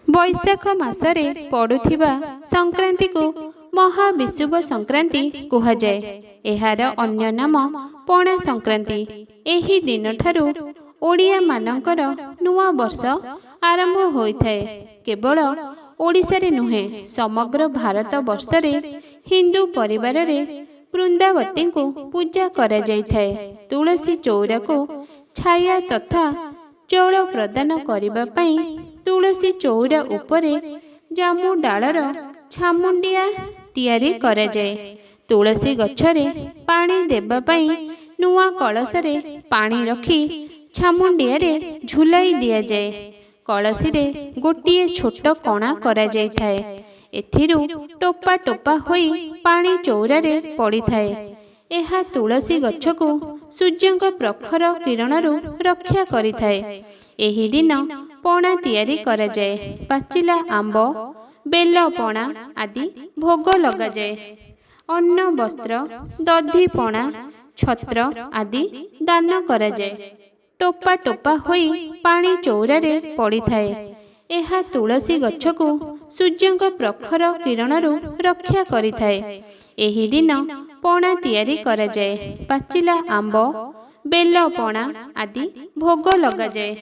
बैशाख मासरे पड़ुथिबा संक्रांति को महाविषुव संक्रांति कुहाଯାए। एहार अन्य नाम पणा संक्रांति। एही दिन ठारू ओडिया मानकर नुआ वर्ष आरंभ होइथाए। केवल ओडिशा रे नुहे समग्र भारत वर्षरे हिंदू परिवार रे वृंदावती को पूजा करा जाइथाए। तुलसी चौरा को छाया तथा जल प्रदान करिबा पई तुलसी चौरा उपरे जामु डालर छामुंडिया तियारी करा जाए। तुलसी गछरे पानी देबा पई नुआ कलशरे पानी रखी छामुंडिया रे झुलाई दिया जाए। कलसी रे गोटिए छोट कणा करा जाइथाए। एथिरु टोपा टोपा होई पानी चौरा रे पड़ी थाए। एहा तुलसी गछ को सूर्यंक प्रखर किरणरू रक्षा करिथाए। एही दिन पणा तियारी करा जाए। पाचिला आंब बेल पणा आदि भोग लगा जाए। अन्न वस्त्र दधी पणा छत्र आदि दान करा जाए। टोपा टोपा होई पानी चौरा रे पड़ी थाए। एहा तुलसी गछ को सूर्यंक प्रखर किरणरू रक्षा करिथाए। एही दिन पणा तियारी करा जाए। पाचिला आंब बेल पणा आदि भोग लगा जाए।